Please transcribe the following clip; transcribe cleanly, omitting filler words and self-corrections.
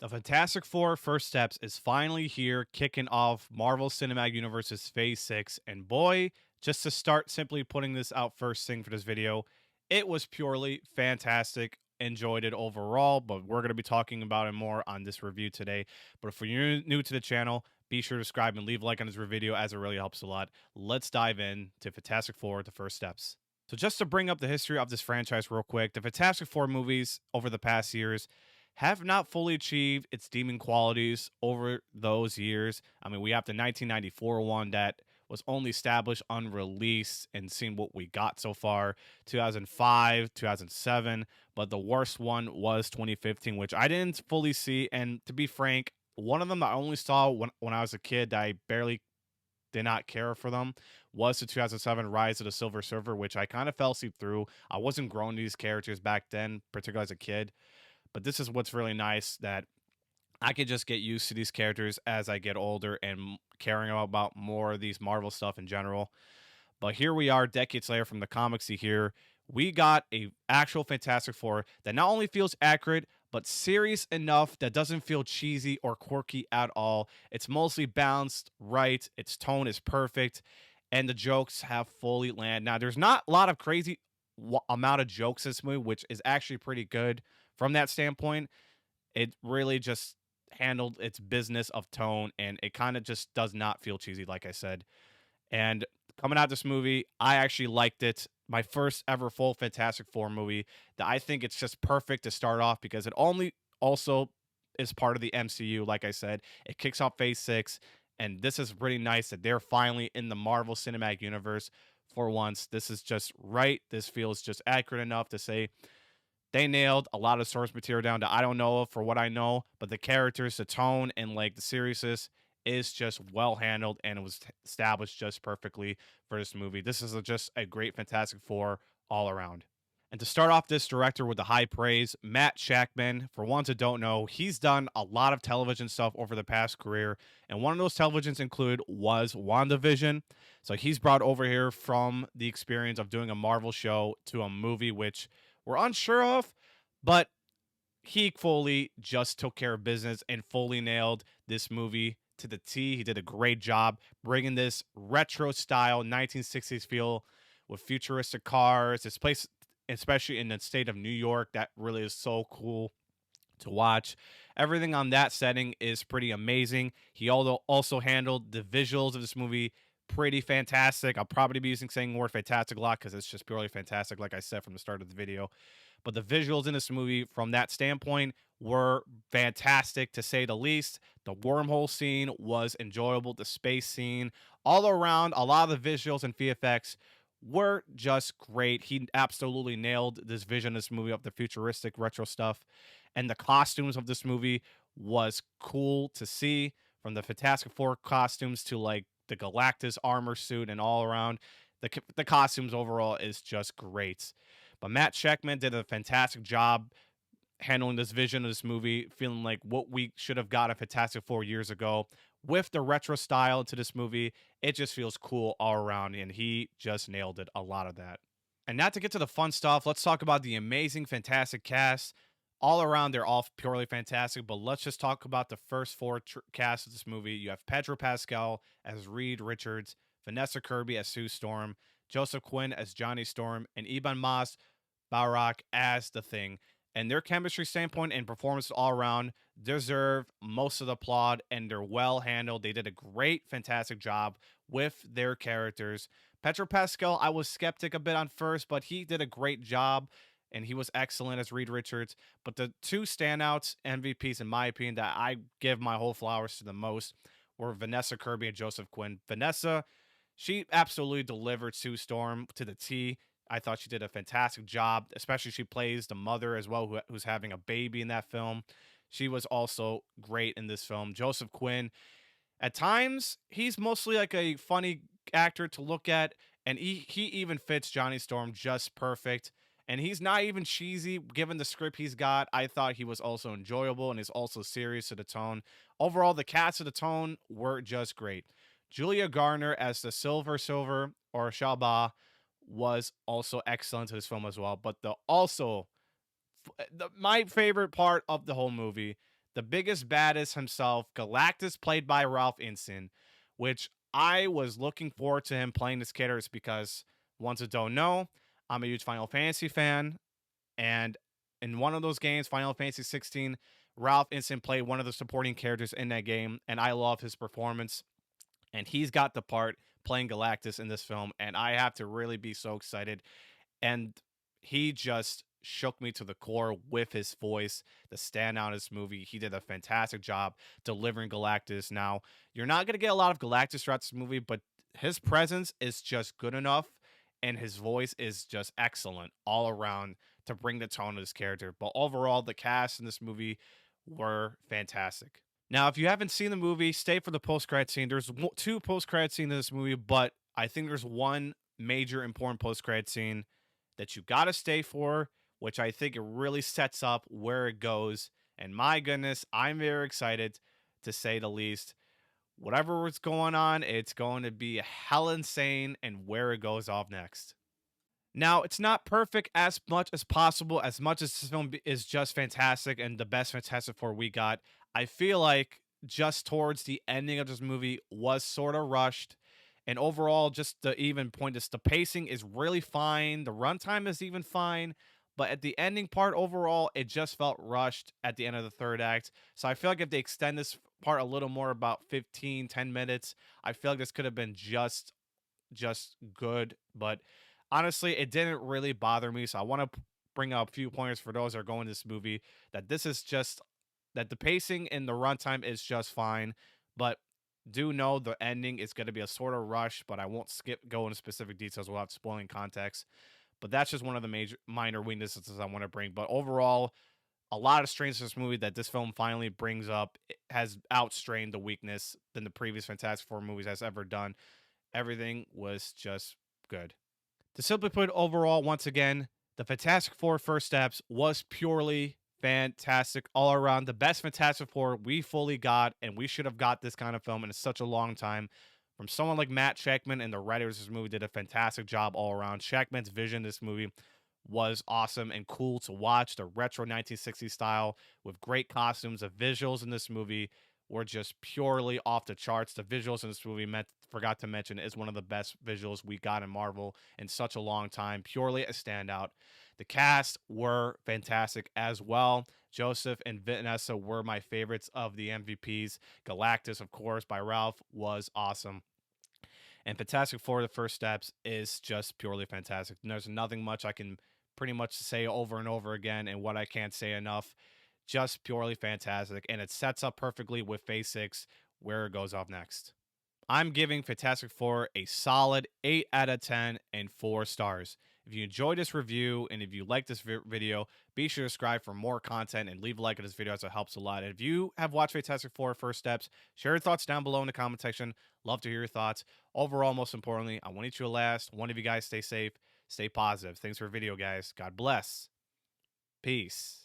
The Fantastic Four First Steps is finally here, kicking off Marvel Cinematic Universe's Phase 6. And boy, just to start simply putting this out first thing for this video, it was purely fantastic. Enjoyed it overall, but we're going to be talking about it more on this review today. But if you're new to the channel, be sure to subscribe and leave a like on this video as it really helps a lot. Let's dive in to Fantastic Four, The First Steps. So just to bring up the history of this franchise real quick, the Fantastic Four movies over the past years have not fully achieved its demon qualities over those years. I mean, we have the 1994 one that was only established unreleased and seeing what we got so far, 2005, 2007, but the worst one was 2015, which I didn't fully see. And to be frank, one of them I only saw when I was a kid that I barely did not care for them was the 2007 Rise of the Silver Surfer, which I kind of fell asleep through. I wasn't grown to these characters back then, particularly as a kid. But this is what's really nice, that I could just get used to these characters as I get older and caring about more of these Marvel stuff in general. But here we are, decades later from the comics to here. We got a actual Fantastic Four that not only feels accurate, but serious enough that doesn't feel cheesy or quirky at all. It's mostly balanced right. Its tone is perfect, and the jokes have fully landed. Now, there's not a lot of crazy amount of jokes in this movie, which is actually pretty good from that standpoint. It really just handled its business of tone, and it kind of just does not feel cheesy, like I said. And coming out of this movie, I actually liked it. My first ever full Fantastic Four movie. That I think it's just perfect to start off because it only also is part of the MCU. Like I said, it kicks off Phase 6, and this is pretty nice that they're finally in the Marvel Cinematic Universe for once. This is just right. This feels just accurate enough to say they nailed a lot of source material down to I don't know for what I know, but the characters, the tone, and like the seriousness is just well handled, and it was established just perfectly for this movie. This is just a great Fantastic Four all around. And to start off this director with the high praise, Matt Shackman, for ones that don't know, he's done a lot of television stuff over the past career. And one of those televisions included was WandaVision. So he's brought over here from the experience of doing a Marvel show to a movie, which we're unsure of, but he fully just took care of business and fully nailed this movie to the T. He did a great job bringing this retro style 1960s feel with futuristic cars. This place, especially in the state of New York, that really is so cool to watch. Everything on that setting is pretty amazing. He also handled the visuals of this movie pretty fantastic. I'll probably be saying the word fantastic a lot because it's just purely fantastic, like I said from the start of the video. But the visuals in this movie, from that standpoint, were fantastic to say the least. The wormhole scene was enjoyable. The space scene, all around, a lot of the visuals and VFX were just great. He absolutely nailed this vision of this movie of the futuristic retro stuff. And the costumes of this movie was cool to see, from the Fantastic Four costumes to like the Galactus armor suit and all around. The costumes overall is just great. But Matt Sheckman did a fantastic job handling this vision of this movie, feeling like what we should have got a Fantastic Four years ago. With the retro style to this movie, it just feels cool all around, and he just nailed it, a lot of that. And not to get to the fun stuff, let's talk about the amazing, fantastic cast. All around, they're all purely fantastic, but let's just talk about the first four casts of this movie. You have Pedro Pascal as Reed Richards, Vanessa Kirby as Sue Storm, Joseph Quinn as Johnny Storm, and Ibn Mas Barak as The Thing. And their chemistry standpoint and performance all around deserve most of the applaud, and they're well handled. They did a great, fantastic job with their characters. Pedro Pascal, I was skeptic a bit on first, but he did a great job, and he was excellent as Reed Richards. But the two standouts, MVPs, in my opinion, that I give my whole flowers to the most were Vanessa Kirby and Joseph Quinn. Vanessa, she absolutely delivered Sue Storm to the T. I thought she did a fantastic job, especially she plays the mother as well, who's having a baby in that film. She was also great in this film. Joseph Quinn, at times, he's mostly like a funny actor to look at, and he even fits Johnny Storm just perfect. And he's not even cheesy given the script he's got. I thought he was also enjoyable and is also serious to the tone. Overall, the cast of the tone were just great. Julia Garner as the Silver or Shalba was also excellent to this film as well. But my favorite part of the whole movie, the biggest baddest himself, Galactus, played by Ralph Inson, which I was looking forward to him playing this character because, ones that don't know, I'm a huge Final Fantasy fan. And in one of those games, Final Fantasy 16, Ralph Inson played one of the supporting characters in that game, and I love his performance. And he's got the part playing Galactus in this film, and I have to really be so excited. And he just shook me to the core with his voice, the standout in this movie. He did a fantastic job delivering Galactus. Now, you're not going to get a lot of Galactus throughout this movie, but his presence is just good enough, and his voice is just excellent all around to bring the tone of this character. But overall, the cast in this movie were fantastic. Now, if you haven't seen the movie, stay for the post-credit scene. There's two post-credit scenes in this movie, but I think there's one major important post-credit scene that you got to stay for, which I think it really sets up where it goes. And my goodness, I'm very excited, to say the least. Whatever was going on, it's going to be hell insane, and where it goes off next. Now, it's not perfect as much as this film is just fantastic and the best Fantastic Four we got. I feel like just towards the ending of this movie was sort of rushed. And overall, just to even point this, the pacing is really fine. The runtime is even fine. But at the ending part, overall, it just felt rushed at the end of the third act. So I feel like if they extend this part a little more, about 10 minutes, I feel like this could have been just good. But honestly, it didn't really bother me. So I want to bring up a few pointers for those that are going to this movie, that this is just that the pacing and the runtime is just fine. But do know the ending is going to be a sort of rush, but I won't go into specific details without spoiling context. But that's just one of the minor weaknesses I want to bring. But overall, a lot of strengths in this movie that this film finally brings up, it has outstrained the weakness than the previous Fantastic Four movies has ever done. Everything was just good. To simply put, overall, once again, the Fantastic Four First Steps was purely fantastic all around. The best Fantastic Four we fully got, and we should have got this kind of film in such a long time. From someone like Matt Shakman and the writers of this movie did a fantastic job all around. Shakman's vision in this movie was awesome and cool to watch. The retro 1960s style with great costumes. The visuals in this movie were just purely off the charts. The visuals in this movie, forgot to mention, is one of the best visuals we got in Marvel in such a long time. Purely a standout. The cast were fantastic as well. Joseph and Vanessa were my favorites of the MVPs. Galactus, of course, by Ralph, was awesome. And Fantastic Four, The First Steps, is just purely fantastic. And there's nothing much I can pretty much say over and over again, and what I can't say enough. Just purely fantastic. And it sets up perfectly with Phase 6, where it goes off next. I'm giving Fantastic Four a solid 8 out of 10 and 4 stars. If you enjoyed this review and if you like this video, be sure to subscribe for more content and leave a like on this video, as it helps a lot. And if you have watched Fantastic Four First Steps, share your thoughts down below in the comment section. Love to hear your thoughts. Overall, most importantly, I want you to last. One of you guys stay safe, stay positive. Thanks for the video, guys. God bless. Peace.